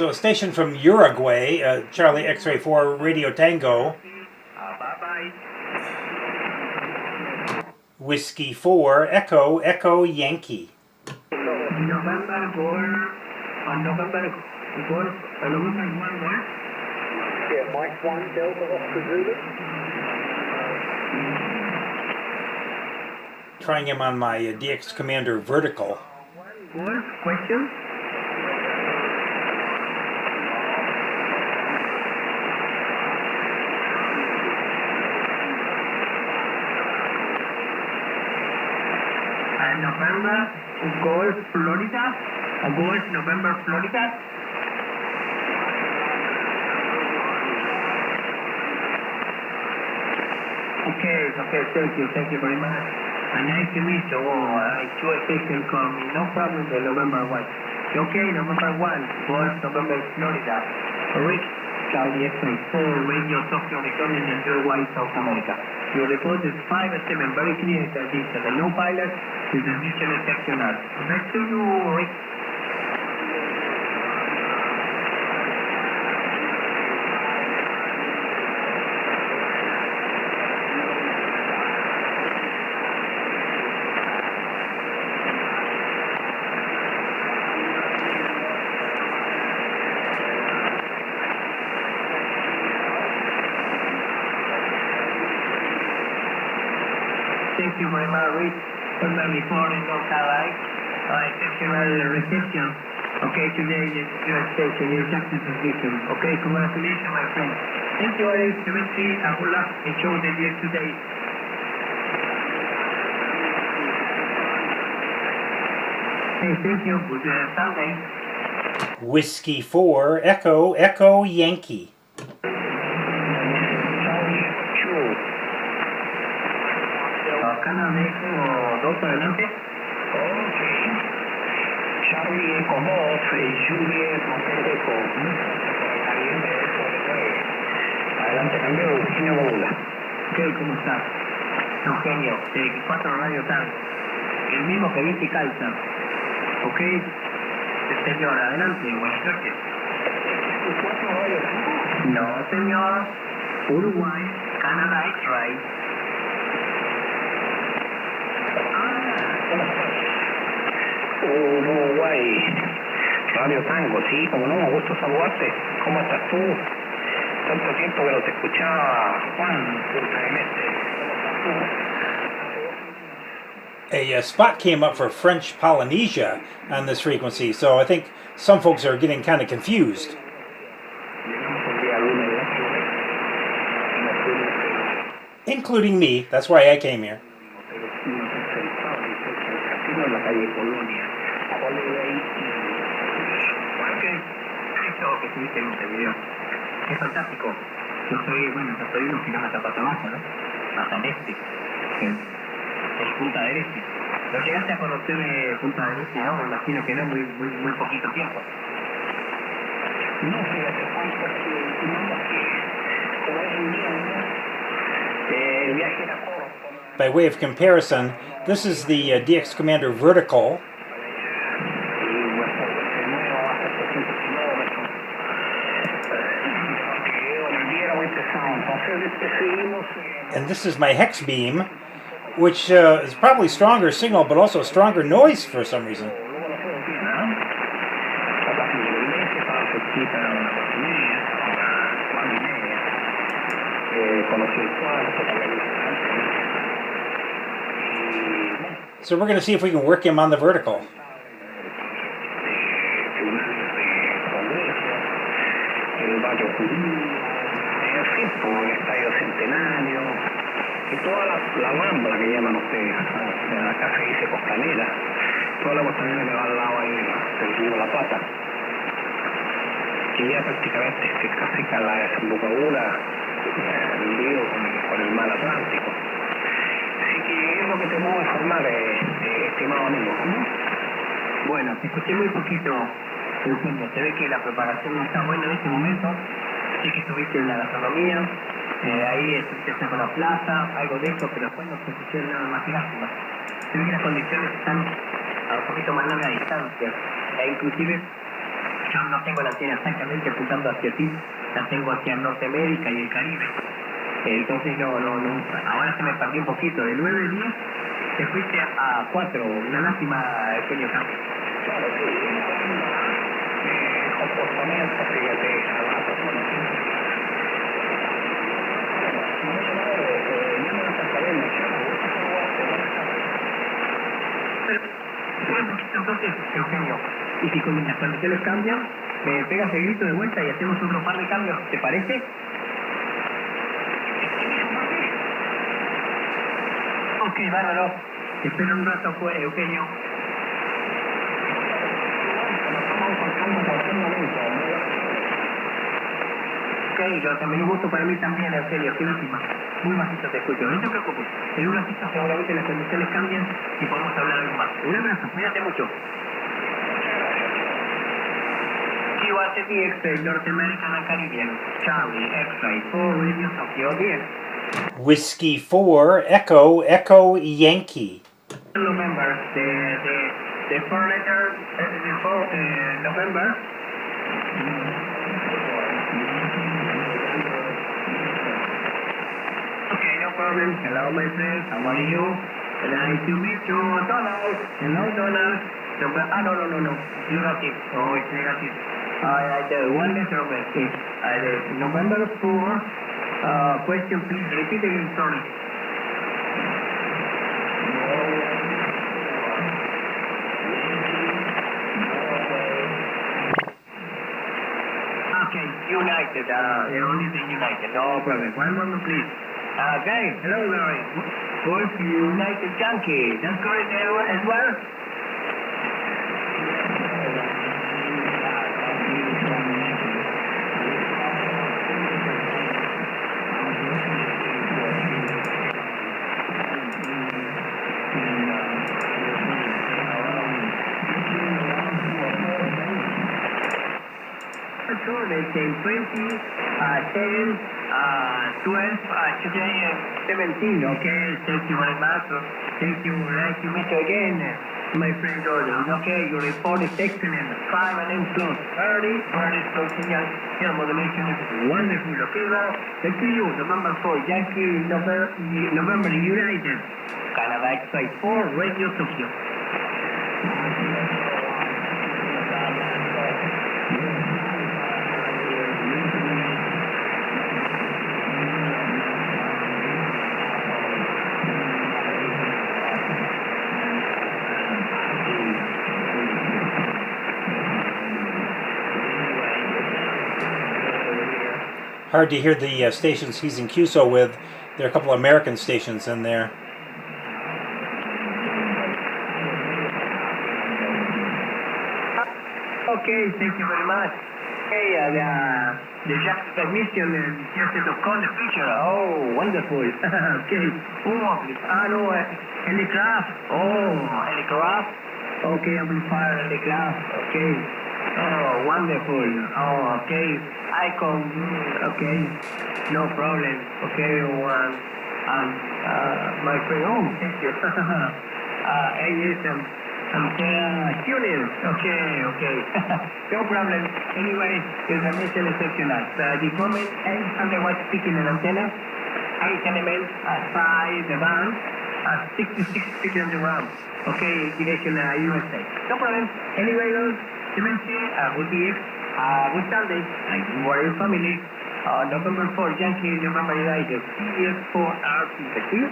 So station from Uruguay, Charlie X-Ray 4 Radio Tango. Bye-bye. Whiskey 4 Echo Echo Yankee. November Golf, November Golf, November 1 Golf. Yeah, Mike 1 Delta Oscar Zulu. Trying him on my DX Commander vertical. Golf, question? November, Golf, Florida. Golf, November, Florida. Okay, thank you very much. And nice to meet you. QSO can call me, no problem, the November 1. Okay, November 1, Golf, November, Florida. Rick, Charlie X-Ray 4, Radio Tokyo, returning in Uruguay, South America. Your report is 5-7, very clear interdiction. The no pilot is the mission exceptional. Back to you, Rick. Thank you very much, Rick. Further report in North Carolina. Exceptional reception. Okay, today is your station, your justice position. Okay, congratulations, my friend. Thank you, Alex. And good luck. Enjoy the day today. Hey, thank you. Good Sunday. Whiskey 4 Echo Echo Yankee. Canadá Eco 2 adelante. Ok. Charlie Eco 2, Juliet Motel Eco. Adelante, cambio, Eugenio Boula. Ok, ¿cómo estás? Eugenio, 4 Radio Tango. El mismo que Vicky Calza. Ok. Señor, adelante, buenas noches. ¿4 Radio Tango? No, señor. Uruguay, Canadá X-Ray. Uruguay, Radio Tango, sí, como no, gusto saludarte. ¿Cómo estás tú? Tanto tiempo que no te escuchaba, Juan, A spot came up for French Polynesia on this frequency, so I think some folks are getting kind of confused. Including me, that's why I came here. En la calle Colonia, Holiday Eso que subiste en este video. Es fantástico. Yo soy, bueno, soy unos kilómetros para abajo, ¿no? Hasta el este. Es Punta del Este. ¿No llegaste a conocer Punta del Este, no? Me imagino que no, muy poquito tiempo. No, fíjate, Juan, porque estimamos que como es un día, el viaje era corto. By way of comparison, this is the DX Commander vertical. And this is my Hex Beam, which is probably stronger signal, but also stronger noise for some reason. So we're going to see if we can work him on the vertical. Y toda la Alhambra que llaman ustedes, acá se dice costanera, toda la costanera que va al lado ahí del río La Plata, que ya prácticamente se casi a la desembocadura del río con el mar Atlántico. Así que es lo que te puedo informar, estimado amigo. Bueno, te escuché muy poquito, Eugenio. Se ve que la preparación no está buena en este momento. Sé que estuviste en la gastronomía. Ahí estuviste con la plaza, algo de eso, pero después no se pusieron nada más que lástima. Se ve que las condiciones están a un poquito más larga distancia. E inclusive Yo no tengo la antena exactamente apuntando hacia ti, la tengo hacia Norteamérica y el Caribe. Entonces no, ahora se me perdió un poquito, de 9 días te fuiste a 4, una lástima, Eugenio Campos. Claro, sí, comportamiento, fíjate, rato, Pero un poquito entonces, Eugenio, y si con las condiciones cambian, me pegas el grito de vuelta y hacemos otro par de cambios, ¿te parece? Ok, bárbaro. Te espero un rato, Eugenio. Ok, yo también un gusto para mí también, Eugenio, qué lástima. Muy bajito te escucho, no te preocupes. En un ratito seguramente las condiciones cambian y podemos hablar algo más. Un abrazo, cuídate mucho. QSO North American and Caribbean, Charlie, X-Ray, 4 Radio Tokyo, 10. Whiskey 4, Echo, Echo Yankee. November, the 4 letter, the 4 November. Okay, no problem. Hello, my friend. How are you? Nice to meet you, Donald. Hello, Donald. No. Negative. Oh, it's negative. One letter mistake. November 4. Question, please. Repeat again, sorry. Okay, United. The only thing United. No problem. One moment, please. Okay, hello, Larry. Wolf United Yankee. That's correct as well? They say 20, 10, 12, today 17. Okay, thank you very much. Thank you. Nice to meet you again, my friend Jordan. Okay, your report is excellent. 5 and close. Very slow signal. Your modulation is wonderful. Okay, now, back to you. November 4, Yankee, November United. Canada X4 Radio Tokyo. Hard to hear the stations he's in QSO with. There are a couple of American stations in there. Okay, thank you very much. Hey, the Jack transmission just to call the feature. Oh, wonderful. Okay. Oh, no, helicraft. Oh, helicraft. Okay, amplifier, helicraft. Okay. Oh, wonderful. Oh, okay. Icon. Okay. No problem. Okay, my friend. Oh, thank you. Yes, tuning. Okay. No problem. Anyway, the transmission is exceptional. The moment I was speaking an antenna, 8 elements outside the band, 66 speakers on the RAM. Okay, direction USA. No problem. Anyway, good day. Good Sunday. For your family. November 4, Yankee, November United, CX4RT. Thank you.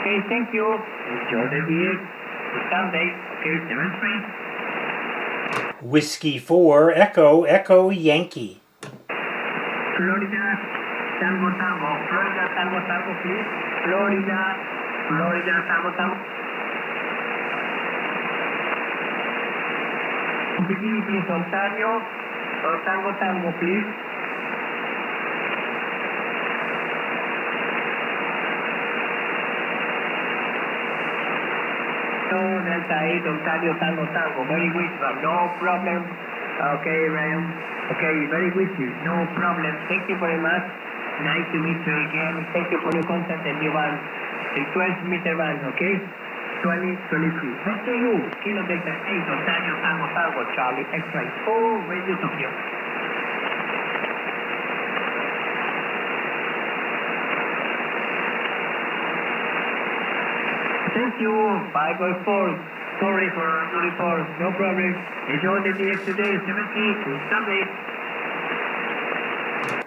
Okay, thank you. Enjoy the day. Good Sunday. Okay, 7-3. Whiskey 4, Echo, Echo Yankee. Florida, Tango Tango, Florida Tango Tango, please. Florida, Florida Tango Tango. Bikini, please, Ontario. Tango Tango, please. Delta 8, Ontario, Tango, Tango. Very good, no problem. Okay, Ryan. Okay, very good. No problem. Thank you very much. Nice to meet you again. Thank you for your contact and you are the 12-meter band, okay? 2023. Back to you. Kilo Delta 8, Ontario, Tango, Tango, Charlie, X-ray 4, Radio Tokyo. Thank you. 5.4. Sorry for the report. No problem. Enjoy the DX today. 70. Sunday.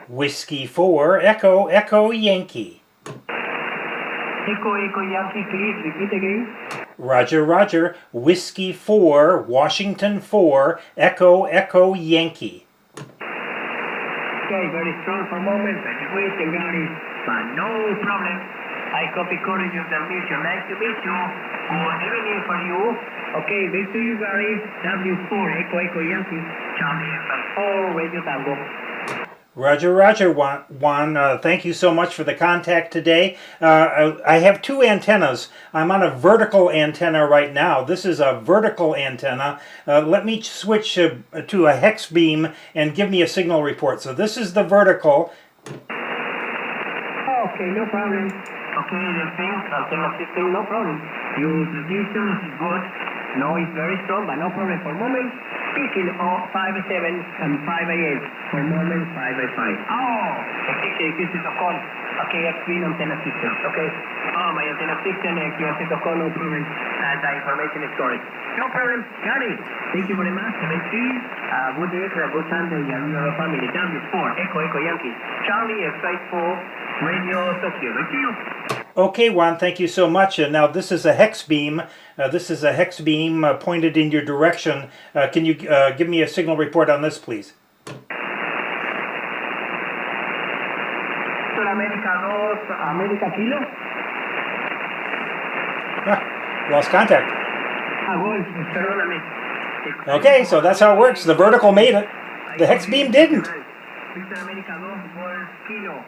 Whiskey 4, Echo, Echo, Yankee. Echo, Echo, Yankee, please. Repeat again. Roger, Roger. Whiskey 4, Washington 4, Echo, Echo, Yankee. Okay, very strong for a moment. Very good, and got it. But no problem. I copy Courage of the mission. Nice to meet you. Good evening for you. Okay, this to you, Gary. W4, Echo, Echo, Yankee. Charlie, X4, Radio Tango. Roger, Roger, Juan. Thank you so much for the contact today. I have two antennas. I'm on a vertical antenna right now. This is a vertical antenna. Let me switch to a Hex Beam and give me a signal report. So this is the vertical. Okay, no problem. Okay, the thing, antenna system, no problem. Your position is good. No, it's very strong, but no problem for moment. Speaking of 5.7 and 5.8. For moment, 5.5. Oh, okay, this is a call. Okay, Hex Beam antenna system. Okay. Oh, my antenna system, QSO call, no problem. And the information is correct. No problem. Got it. Thank you very much. Good day, good Sunday, and your family. W4, Echo, Echo, Yankee. Charlie, X4, Radio Tokyo. Thank you. Okay, Juan, thank you so much. Now this is a Hex Beam. This is a Hex Beam pointed in your direction. Can you give me a signal report on this, please? America 2, America Kilo. Lost contact. Perdóname. Okay, so that's how it works. The vertical made it. The Hex Beam didn't. America 2, Kilo.